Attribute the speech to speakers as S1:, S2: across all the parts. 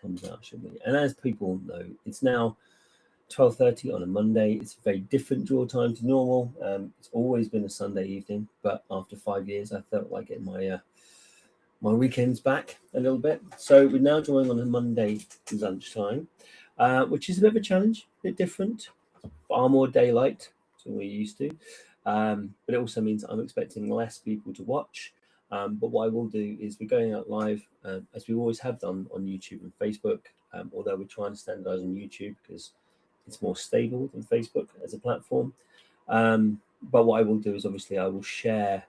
S1: comes out, shouldn't we? And as people know, it's now 12:30 on a Monday. It's a very different draw time to normal. It's always been a Sunday evening, but after 5 years, I felt like getting my weekends back a little bit. So we're now drawing on a Monday lunchtime, which is a bit of a challenge, a bit different, far more daylight than we're used to. But it also means I'm expecting less people to watch. But what I will do is we're going out live, as we always have done on YouTube and Facebook, although we're trying to standardize on YouTube because it's more stable than Facebook as a platform. But what I will do is obviously I will share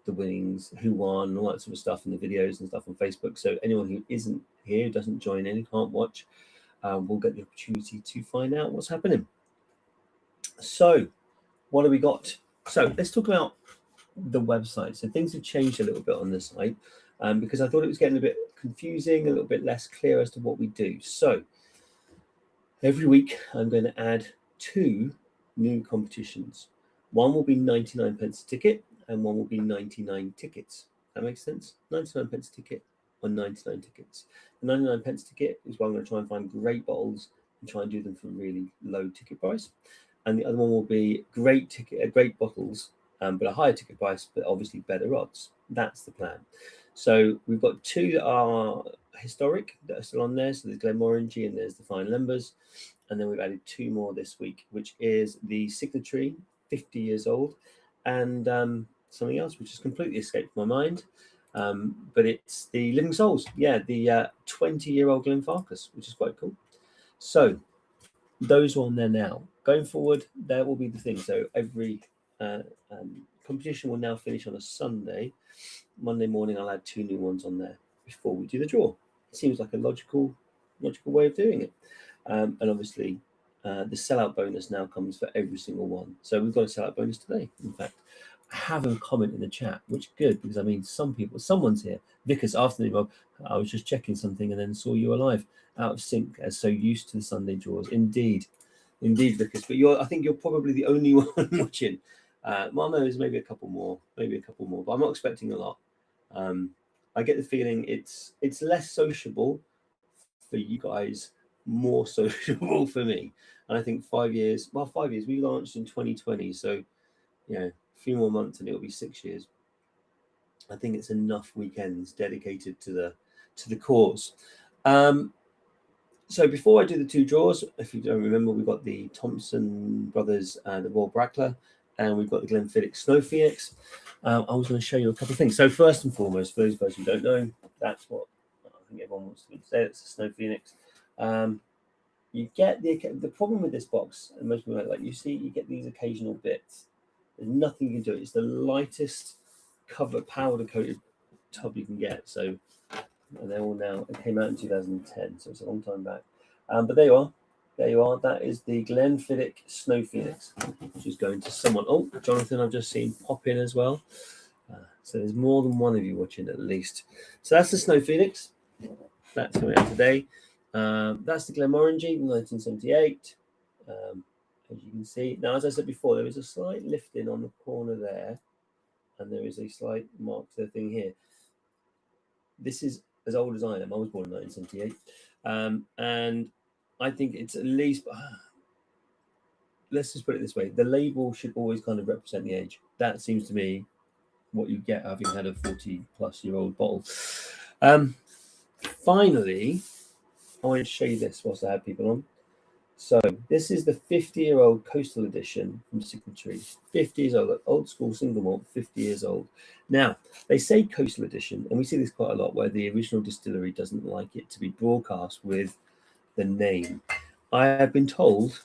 S1: the winnings, who won, all that sort of stuff in the videos and stuff on Facebook. So anyone who isn't here, doesn't join in, can't watch, will get the opportunity to find out what's happening. So what have we got? So let's talk about the website. So things have changed a little bit on this site because I thought it was getting a bit confusing, a little bit less clear as to what we do. So every week I'm going to add 2 new competitions. One will be 99 pence a ticket and one will be 99 tickets. That makes sense? 99 pence a ticket or 99 tickets. The 99 pence ticket is where I'm going to try and find great bottles and try and do them for a really low ticket price. And the other one will be great bottles, but a higher ticket price, but obviously better odds. That's the plan. So we've got 2 that are historic that are still on there. So there's Glenmorangie and there's the Fine Lembers. And then we've added 2 more this week, which is the Signatory, 50 years old, and something else which has completely escaped my mind. But it's the Living Souls. Yeah, the 20-year-old Glenfarclas, which is quite cool. So those are on there now. Going forward, there will be the thing. So every competition will now finish on a Sunday. Monday morning, I'll add 2 new ones on there before we do the draw. It seems like a logical way of doing it. And obviously, the sellout bonus now comes for every single one. So we've got a sellout bonus today. In fact, I have a comment in the chat, which is good because I mean, someone's here. Vickers, afternoon, Bob. I was just checking something and then saw you alive, out of sync, as so used to the Sunday draws. Indeed, Vickers. But I think you're probably the only one watching. Marmo is maybe a couple more, but I'm not expecting a lot. I get the feeling it's less sociable for you guys, more sociable for me. And I think 5 years, we launched in 2020, so a few more months and it'll be 6 years. I think it's enough weekends dedicated to the cause. So before I do the 2 draws, if you don't remember, we've got the Thompson Brothers and the Royal Brackler, and we've got the Glenfiddich Snow Phoenix. I was going to show you a couple of things. So first and foremost, for those guys who don't know, that's what I think everyone wants to say. It's a Snow Phoenix. You get the problem with this box, and most people like you see, you get these occasional bits. There's nothing you can do. It's the lightest powder coated tub you can get. So, and they're all now. It came out in 2010, so it's a long time back. But there you are. That is the Glenfiddich Snow Phoenix, which is going to someone. Oh, Jonathan, I've just seen pop in as well. So there's more than one of you watching at least. So that's the Snow Phoenix. That's coming out today. That's the Glenmorangie, 1978. As you can see. Now, as I said before, there is a slight lifting on the corner there, and there is a slight mark to the thing here. This is as old as I am. I was born in 1978. And I think it's at least, let's just put it this way, the label should always kind of represent the age. That seems to me what you get having had a 40-plus-year-old bottle. Finally, I wanted to show you this whilst I have people on. So this is the 50-year-old Coastal Edition from Signatory. 50 years old, old school single malt, 50 years old. Now, they say Coastal Edition, and we see this quite a lot, where the original distillery doesn't like it to be broadcast with the name. I have been told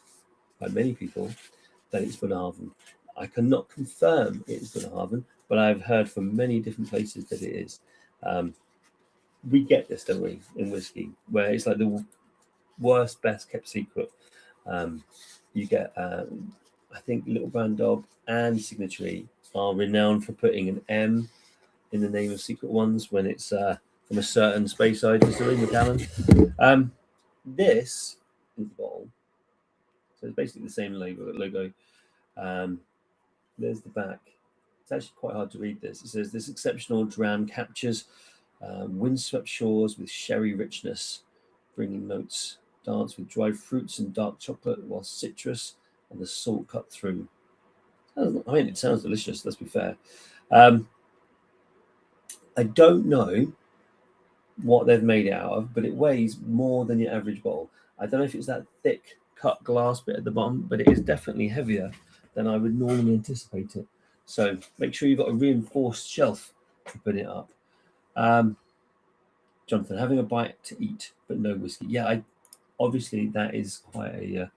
S1: by many people that it's Bunnahabhain. I cannot confirm it is Bunnahabhain, but I've heard from many different places that it is. We get this, don't we, in whiskey, where it's like the worst, best kept secret. You get, I think, Little Brown Dog and Signatory are renowned for putting an M in the name of secret ones when it's from a certain Speyside distillery, Macallan. This is the bottle. So it's basically the same logo. There's the back. It's actually quite hard to read this. It says, this exceptional dram captures windswept shores with sherry richness. bringing notes. Dance with dried fruits and dark chocolate, while citrus and the salt cut through. I mean, it sounds delicious. Let's be fair. I don't know what they've made it out of, but it weighs more than your average bowl. I don't know if it's that thick cut glass bit at the bottom, but it is definitely heavier than I would normally anticipate it. So make sure you've got a reinforced shelf to put it up. Jonathan, having a bite to eat, but no whiskey. Yeah, obviously that is quite a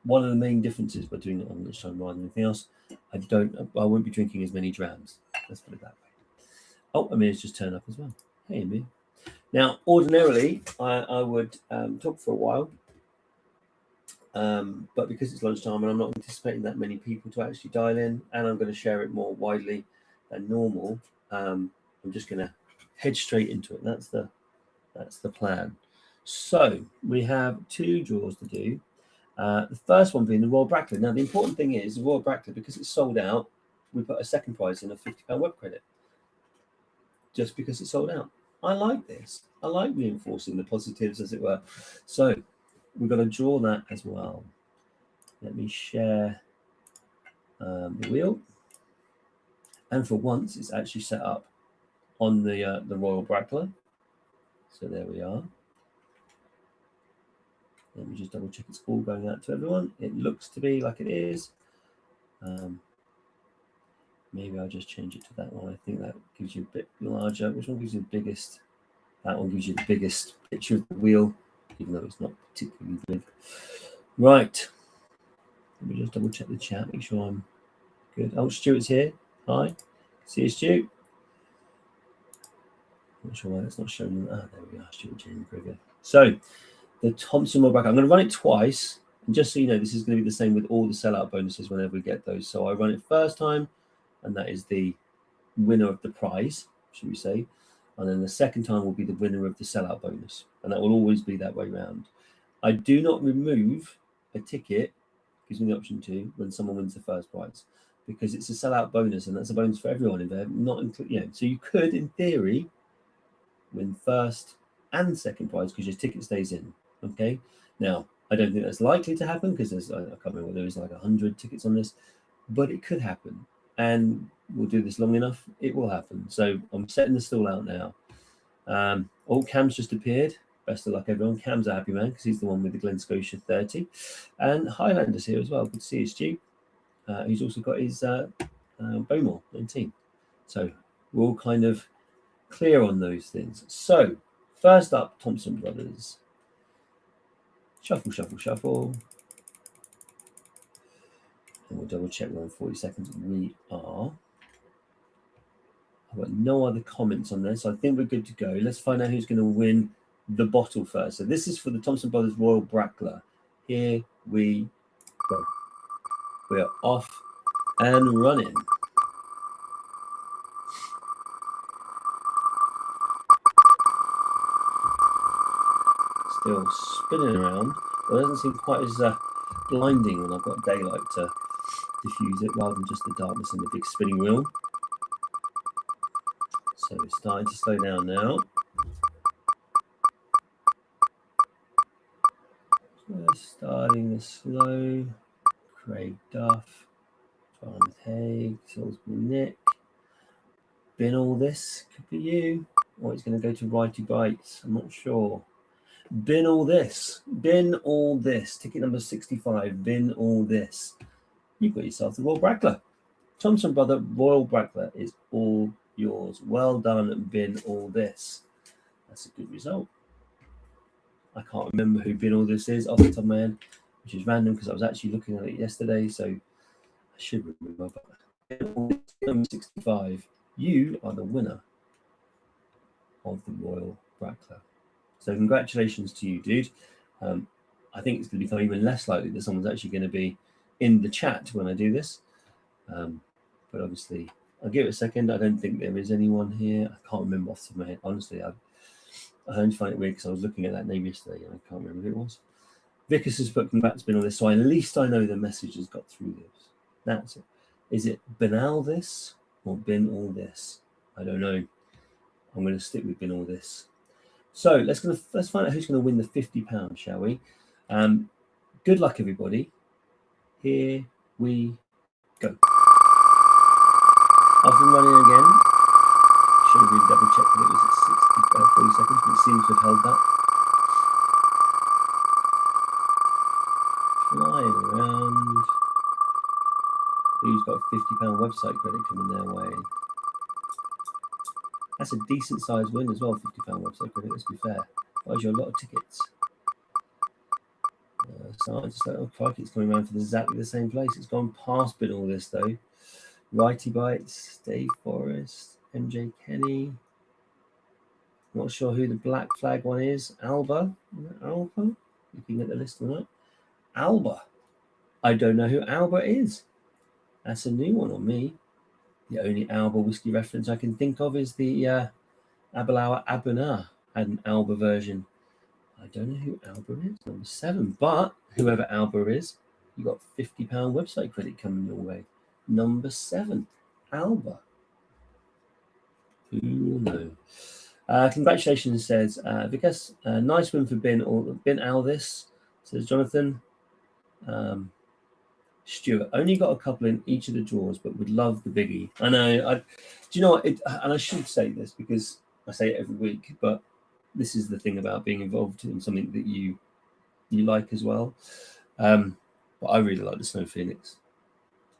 S1: one of the main differences by doing it on lunchtime rather than anything else. I won't be drinking as many drams. Let's put it that way. Oh, Amir's just turned up as well. Hey, Amir. Now, ordinarily, I would talk for a while, but because it's lunchtime and I'm not anticipating that many people to actually dial in, and I'm going to share it more widely than normal, I'm just going to head straight into it. That's the plan. So we have 2 draws to do. The first one being the Royal Brackley. Now, the important thing is the Royal Brackley, because it's sold out, we put a second prize in of £50 web credit, just because it's sold out. I like this. I like reinforcing the positives, as it were. So we're going to draw that as well. Let me share the wheel. And for once, it's actually set up on the Royal Brackley. So there we are. Let me just double check it's all going out to everyone. It looks to be like it is. Maybe I'll just change it to that one. I think that gives you a bit larger. Which one gives you the biggest? That one gives you the biggest picture of the wheel, even though it's not particularly big. Right. Let me just double check the chat, make sure I'm good. Oh, Stuart's here. Hi. See you, Stu. Not sure why that's not showing. Ah, there we are, Stuart Jamie Krieger. So the Thompson Royal Brackley. I'm going to run it twice. And just so you know, this is going to be the same with all the sellout bonuses whenever we get those. So I run it first time, and that is the winner of the prize, should we say. And then the second time will be the winner of the sellout bonus. And that will always be that way round. I do not remove a ticket, gives me the option to, when someone wins the first prize, because it's a sellout bonus, and that's a bonus for everyone in there, not include, you know. So you could, in theory, win first and second prize because your ticket stays in. Okay. Now, I don't think that's likely to happen because I can't remember, there was like 100 tickets on this, but it could happen. And we'll do this long enough, it will happen. So I'm setting the stall out now. Cam's just appeared. Best of luck, everyone. Cam's a happy man because he's the one with the Glen Scotia 30. And Highlander's here as well. Good to see you, Stu. He's also got his Bowmore 19. So we're all kind of clear on those things. So first up, Thompson Brothers. Shuffle, shuffle, shuffle. And we'll double check we're in 40 seconds. We are. I've got no other comments on this, so I think we're good to go. Let's find out who's going to win the bottle first. So this is for the Thompson Brothers Royal Brackley. Here we go. We're off and running. Still spinning around. Well, it doesn't seem quite as blinding when I've got daylight to diffuse it rather than just the darkness and the big spinning wheel. So we're starting to slow down now. We're starting to slow. Craig Duff, John Haig, Salisbury Nick. Bin all this could be you, or it's going to go to Righty Bites. I'm not sure. Bin all this. Bin all this. Ticket number 65. Bin all this. You've got yourself the Royal Brackley. Thompson Brother Royal Brackley is all yours. Well done, bin all this. That's a good result. I can't remember who bin all this is off the top of my head, which is random because I was actually looking at it yesterday, so I should remember. But number 65, you are the winner of the Royal Brackley. So congratulations to you, dude. I think it's going to become even less likely that someone's actually going to be in the chat when I do this. But obviously, I'll give it a second. I don't think there is anyone here. I can't remember off the top of my head. Honestly, I only find it weird because I was looking at that name yesterday and I can't remember who it was. Vickers has put congrats bin on this, so at least I know the message has got through this. That's it. Is it banal this or bin all this? I don't know. I'm going to stick with bin all this. So let's find out who's going to win the £50, shall we? Good luck, everybody. Here we go. Off and running again. Should have really double checked that it was at 40 seconds, but it seems to have held that. Flying around. Who's got a £50 website credit coming their way? That's a decent sized win as well, £50 website credit, let's be fair. Buys you a lot of tickets. So I just like, oh, crikey, it's coming around for exactly the same place. It's gone past bid all this though. Righty Bites, Dave Forrest, MJ Kenny. Not sure who the black flag one is. Alba. Alba? You can get the list or not. Alba. I don't know who Alba is. That's a new one on me. The only Alba whiskey reference I can think of is the Abalawa Abuna had an Alba version. I don't know who Alba is, number 7. But whoever Alba is, you got £50 website credit coming your way. Number 7, Alba. Who will know? Congratulations, says Vikas. Nice win for Bin Aldis, says Jonathan. Stuart only got a couple in each of the draws, but would love the biggie. I know. Do you know what? And I should say this because I say it every week, but this is the thing about being involved in something that you like as well. But I really like the Snow Phoenix,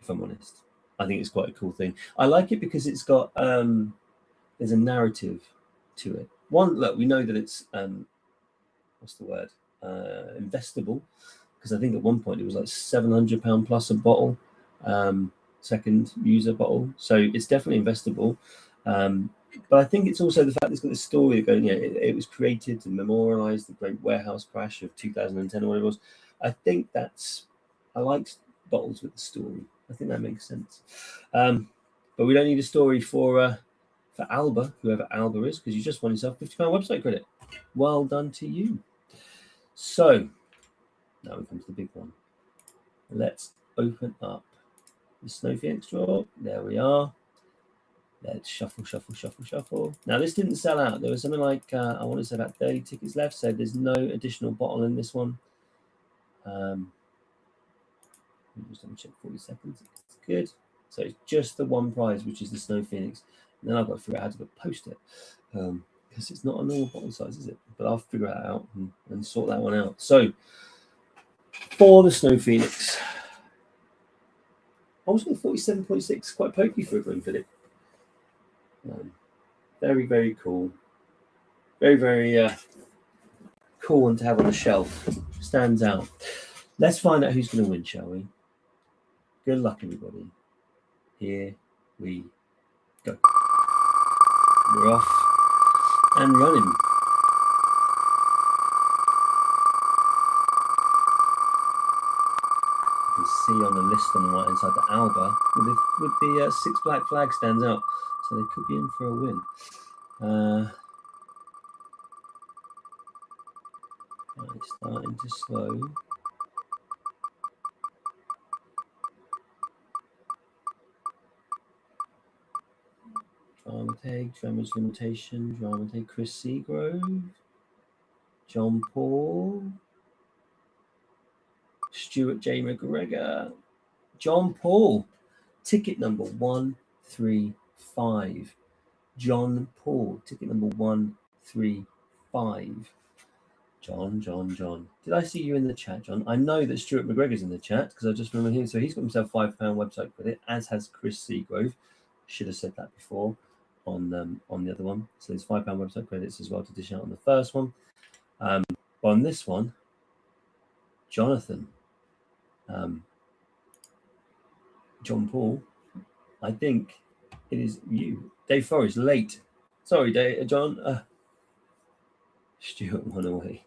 S1: if I'm honest. I think it's quite a cool thing. I like it because it's got there's a narrative to it. One, look, we know that it's what's the word? Investable. Because I think at one point it was like £700 plus a bottle, second user bottle. So it's definitely investable. But I think it's also the fact it's got this story going, it was created to memorialize the great warehouse crash of 2010 or whatever it was. I think I like bottles with the story. I think that makes sense. But we don't need a story for Alba, whoever Alba is, because you just won yourself £50 website credit. Well done to you. So now we come to the big one. Let's open up the Snow Phoenix drawer. There we are. Let's shuffle. Now, this didn't sell out. There was something like, I want to say about 30 tickets left, so there's no additional bottle in this one. Just double check 40 seconds. It's good. So it's just the one prize, which is the Snow Phoenix. And then I've got to figure out how to post it. Because it's not a normal bottle size, is it? But I'll figure it out and sort that one out. So, for the Snow Phoenix, I was going 47.6, quite pokey for a Glenfiddich. Very, very cool. Very, very cool one to have on the shelf. Stands out. Let's find out who's going to win, shall we? Good luck, everybody. Here we go. We're off and running. See on the list on the right hand side that Alba with the 6 black flag stands out, so they could be in for a win. It's starting to slow. Dramateg, Damage Limitation, Dramateg, Chris Seagrove, John Paul, Stuart J. McGregor, John Paul, ticket number 135. John Paul, ticket number 135. John. Did I see you in the chat, John? I know that Stuart McGregor's in the chat because I just remember him. So he's got himself £5 website credit, as has Chris Seagrove. Should have said that before on the other one. So there's £5 website credits as well to dish out on the first one. But on this one, Jonathan. John Paul, I think it is you. Dave Forrest, late. Sorry, Dave, John. Stuart won away.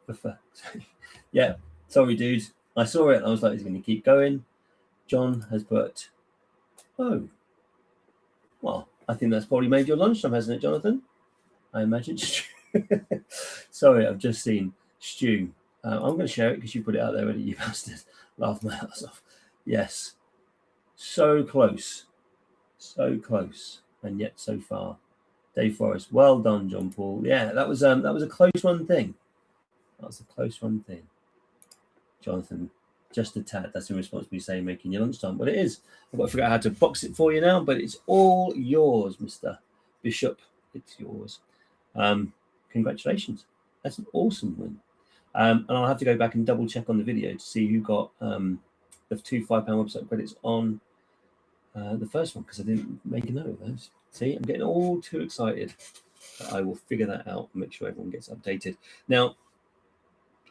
S1: For fuck's sake. Yeah, sorry, dude. I saw it. I was like, he's going to keep going. John has put, oh, well, I think that's probably made your lunchtime, hasn't it, Jonathan? I imagine. Sorry, I've just seen Stu. I'm going to share it because you put it out there already, you bastard. Laugh my ass off. Yes. So close, and yet so far. Dave Forrest, well done, John Paul. Yeah, that was a close run thing. That was a close run thing. Jonathan, just a tad. That's in response to me saying making your lunchtime. Well, it is. I've got to figure out how to box it for you now, but it's all yours, Mr. Bishop. It's yours. Congratulations. That's an awesome win. And I'll have to go back and double check on the video to see who got the 2 £5 website credits on the first one, because I didn't make a note of those. See, I'm getting all too excited. I will figure that out and make sure everyone gets updated. Now,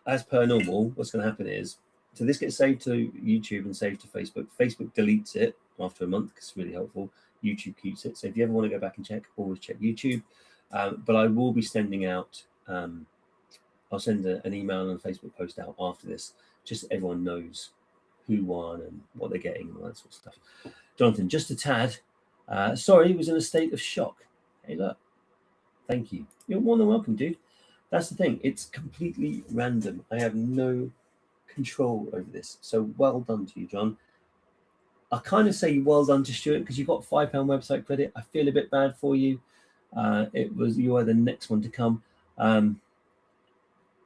S1: as per normal, what's going to happen is, so this gets saved to YouTube and saved to Facebook. Facebook deletes it after a month because it's really helpful. YouTube keeps it. So if you ever want to go back and check, always check YouTube. But I will be sending out, I'll send an email and a Facebook post out after this, just so everyone knows who won and what they're getting and all that sort of stuff. Jonathan, just a tad. Sorry, was in a state of shock. Hey, look. Thank you. You're more than welcome, dude. That's the thing. It's completely random. I have no control over this. So well done to you, John. I kind of say well done to Stuart because you got £5 website credit. I feel a bit bad for you. You are the next one to come.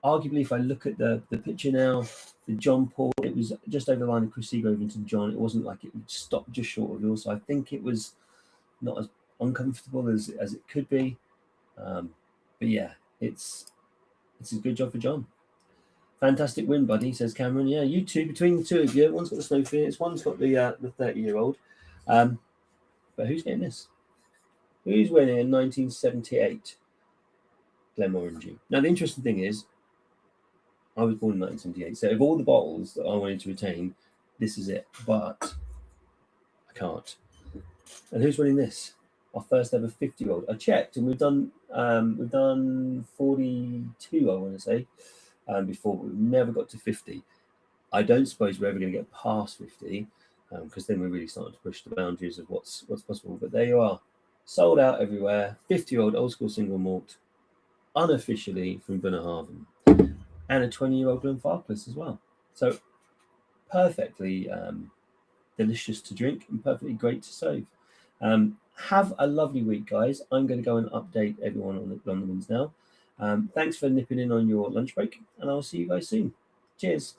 S1: Arguably, if I look at the picture now, the John Paul, it was just over the line of Chris Seagrove into John. It wasn't like it would stop just short of yours. So I think it was not as uncomfortable as it could be. But yeah, it's a good job for John. Fantastic win, buddy, says Cameron. Yeah, you two, between the two of you, one's got the Snow Phoenix, one's got the 30-year-old. But who's getting this? Who's winning in 1978? Glenmorangie. Now, the interesting thing is, I was born in 1978, so of all the bottles that I wanted to retain, this is it. But I can't. And who's winning this? Our first ever 50-year-old. I checked, and we've done 42, I want to say, before, but we've never got to 50. I don't suppose we're ever going to get past 50, because then we're really starting to push the boundaries of what's possible. But there you are, sold out everywhere. 50-year-old old school single malt, unofficially from Bunnahabhain, and a 20-year-old Glenfarclas as well. So perfectly delicious to drink and perfectly great to save. Have a lovely week, guys. I'm going to go and update everyone on the wins now. Thanks for nipping in on your lunch break, and I'll see you guys soon. Cheers.